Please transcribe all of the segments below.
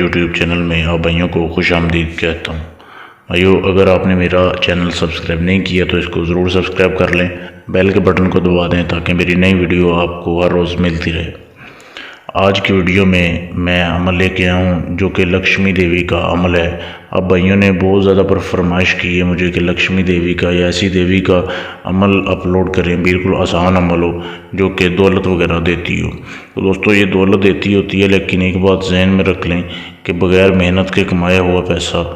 YouTube channel में आप भाइयों को खुश आमदीद कहता हूँ। भाइयों, अगर आपने मेरा चैनल सब्सक्राइब नहीं किया तो इसको ज़रूर सब्सक्राइब कर लें, बेल के बटन को दबा दें ताकि मेरी नई वीडियो आपको हर रोज़ मिलती रहे। आज की वीडियो में मैं अमल लेके आया हूँ जो कि लक्ष्मी देवी का अमल है। अब भाइयों ने बहुत ज़्यादा पर फरमाइश की है मुझे कि लक्ष्मी देवी का या ऐसी देवी का अमल अपलोड करें, बिल्कुल आसान अमल हो जो कि दौलत वगैरह देती हो। तो दोस्तों, ये दौलत देती होती है, लेकिन एक बात जहन में रख लें कि बग़ैर मेहनत के कमाया हुआ पैसा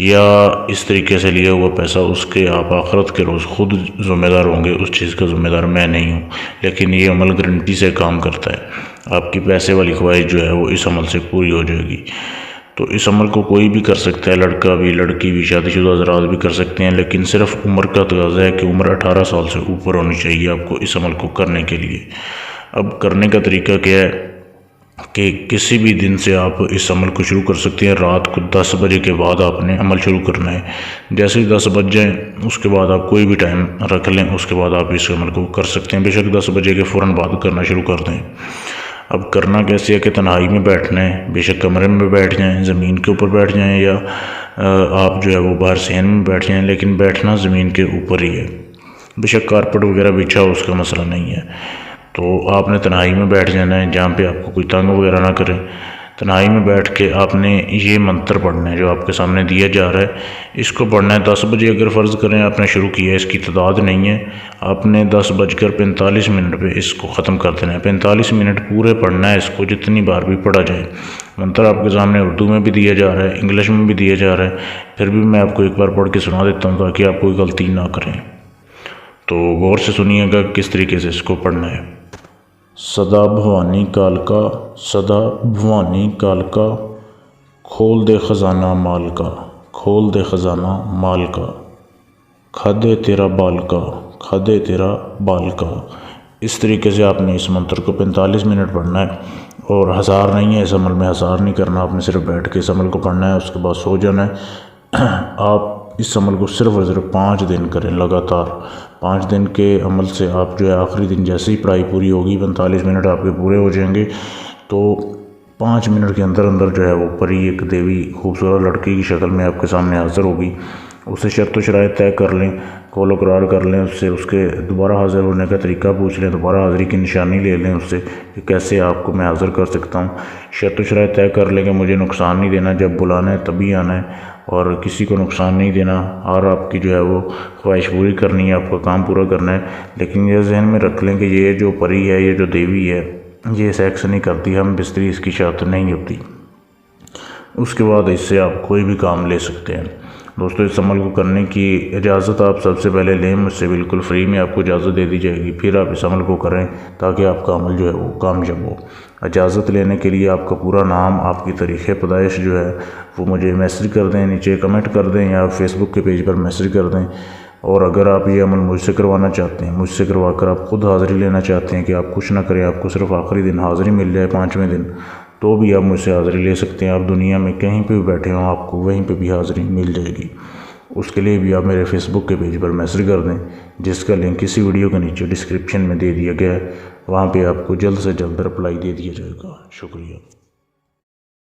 या इस तरीके से लिया हुआ पैसा, उसके आप आखिरत के रोज़ खुद ज़िम्मेदार होंगे। उस चीज़ का ज़िम्मेदार मैं नहीं हूँ, लेकिन ये अमल गारंटी से काम करता है। आपकी पैसे वाली ख्वाहिश जो है वो इस अमल से पूरी हो जाएगी। तो इस अमल को कोई भी कर सकता है, लड़का भी, लड़की भी, शादीशुदा हज़रात भी कर सकते हैं, लेकिन सिर्फ उम्र का तकाज़ा है कि उम्र 18 साल से ऊपर होनी चाहिए आपको इस अमल को करने के लिए। अब करने का तरीका क्या है कि किसी भी दिन से आप इस अमल को शुरू कर सकते हैं। रात को 10 बजे के बाद आपने अमल शुरू करना है। जैसे ही 10 बज जाएँ उसके बाद आप कोई भी टाइम रख लें, उसके बाद आप इस अमल को कर सकते हैं। बेशक 10 बजे के फ़ौरन बाद करना शुरू कर दें। अब करना कैसे है कि तन्हाई में बैठना है, बेशक कमरे में बैठ जाएँ, ज़मीन के ऊपर बैठ जाएँ, या आप जो है वो बाहर सहन में बैठ जाएँ, लेकिन बैठना ज़मीन के ऊपर ही है। बेशक कारपेट वगैरह बिछा हो, उसका मसला नहीं है। तो आपने तन्हाई में बैठ जाना है जहाँ पे आपको कोई तंग वगैरह ना करे। तन्हाई में बैठ के आपने ये मंत्र पढ़ना है जो आपके सामने दिया जा रहा है। इसको पढ़ना है 10 बजे, अगर फ़र्ज़ करें आपने शुरू किया है, इसकी तादाद नहीं है, आपने 10:45 पे इसको ख़त्म कर देना है। 45 मिनट पूरे पढ़ना है इसको, जितनी बार भी पढ़ा जाए। मंत्र आपके सामने उर्दू में भी दिया जा रहा है, इंग्लिश में भी दिया जा रहा है, फिर भी मैं आपको एक बार पढ़ के सुना देता हूँ ताकि आप कोई गलती ना करें। तो गौर से सुनिएगा किस तरीके से इसको पढ़ना है। सदा भवानी कालका, सदा भवानी कालका, खोल दे ख़जाना माल का, खोल दे ख़जाना माल का, खादे तेरा बाल का, खादे तेरा बाल का। इस तरीके से आपने इस मंत्र को 45 मिनट पढ़ना है। और हज़ार नहीं है, इस अमल में हज़ार नहीं करना, आपने सिर्फ बैठ के इस अमल को पढ़ना है, उसके बाद सो जाना है। आप इस अमल को सिर्फ और सिर्फ 5 दिन करें लगातार। 5 दिन के अमल से आप जो है आखिरी दिन जैसे ही पढ़ाई पूरी होगी, 45 मिनट आपके पूरे हो जाएंगे, तो 5 मिनट के अंदर अंदर जो है वो परी एक देवी खूबसूरत लड़की की शक्ल में आपके सामने हाज़िर होगी। उससे शर्त व शराइत तय कर लें, कौल करार कर लें उससे, उसके दोबारा हाज़िर होने का तरीका पूछ लें, दोबारा हाज़िरी की निशानी ले लें उससे कि कैसे आपको मैं हाज़िर कर सकता हूँ। शर्त व शराइत तय कर लें कि मुझे नुकसान नहीं देना, जब बुलाना है तभी आना है और किसी को नुकसान नहीं देना, और आपकी जो है वो ख्वाहिश पूरी करनी है, आपका काम पूरा करना है। लेकिन ये जहन में रख लें कि ये जो परी है, ये जो देवी है, ये सेक्स नहीं करती, हम बिस्तरी इसकी शर्त नहीं होती। उसके बाद इससे आप कोई भी काम ले सकते हैं। दोस्तों, इस अमल को करने की इजाज़त आप सबसे पहले लें मुझसे, बिल्कुल फ्री में आपको इजाज़त दे दी जाएगी। फिर आप इस अमल को करें ताकि आपका अमल जो है वो कामयाब हो। इजाज़त लेने के लिए आपका पूरा नाम, आपकी तारीख़ पैदाइश जो है वो मुझे मैसेज कर दें, नीचे कमेंट कर दें, या फेसबुक के पेज पर मैसेज कर दें। और अगर आप ये अमल मुझसे करवाना चाहते हैं, मुझसे करवा कर आप खुद हाज़िरी लेना चाहते हैं कि आप कुछ ना करें, आपको सिर्फ आखिरी दिन हाज़िरी मिल जाए 5वें दिन, तो भी आप मुझसे हाज़िरी ले सकते हैं। आप दुनिया में कहीं पे भी बैठे हों, आपको वहीं पे भी हाज़िरी मिल जाएगी। उसके लिए भी आप मेरे फेसबुक के पेज पर मैसेज कर दें, जिसका लिंक इसी वीडियो के नीचे डिस्क्रिप्शन में दे दिया गया है। वहाँ पे आपको जल्द से जल्द रिप्लाई दे दिया जाएगा। शुक्रिया।